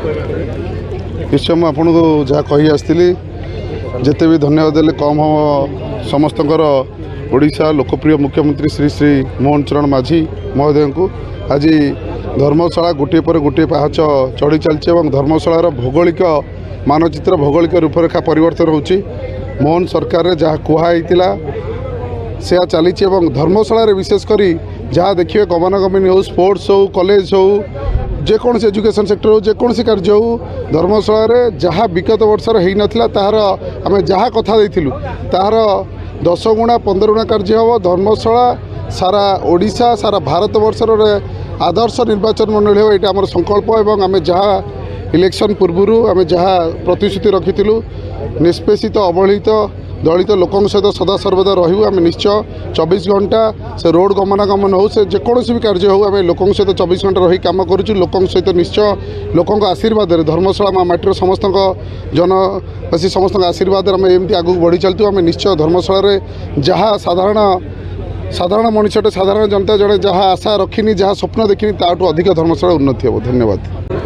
निश्चय मुझे आपको जहाँ कही आसती जिते भी धन्यवाद देले कम हम समस्तकर ओडिशा लोकप्रिय मुख्यमंत्री श्री श्री मोहन चरण माझी महोदय को आज धर्मशाला गोटे पर गोटे पाहाच चढ़ी चलती धर्मशालार भौगोलिक मानचित्र भौगोलिक रूपरेखा परिवर्तन होची मोहन सरकार जहाँ कहुई से चली धर्मशाला विशेषकर जहाँ देखिए गमनागमन हो स्पोर्ट्स हो कॉलेज हो जेकोसी एजुकेशन सेक्टर हो जेकोसी कार्य हो धर्मशाला जहाँ विगत वर्षर हो नाला तार आम जहाँ कथा देलु तार 10 गुणा 15 गुणा कार्य हम धर्मशाला सारा ओडिशा सारा भारत वर्षर आदर्श निर्वाचन मंडली हो यहाँ आम संकल्प एवं आम जहाँ इलेक्शन पूर्व आम जहाँ प्रतिश्रुति रखी निष्पेषित अवहेलित दलित लोकों सहित सदा सर्वदा रहू आम निश्चय 24 घंटा से रोड गमनागमन हो से जेकोसी भी कार्य हो आम लोकों सहित 24 घंटा रही कम करूँ लोकों सहित निश्चय लोकों आशीर्वाद धर्मशाला माटीर समस्त जनवासी समस्त आशीर्वाद आम एमती आगू बढ़ी चलतु आम निश्चय धर्मशाला जहाँ साधारण मनुष्यटे साधारण जनता जड़े जहाँ आशा रखिनी जहाँ स्वप्न देखनी ताठू अधिक धर्मशाला उन्नति हे। धन्यवाद।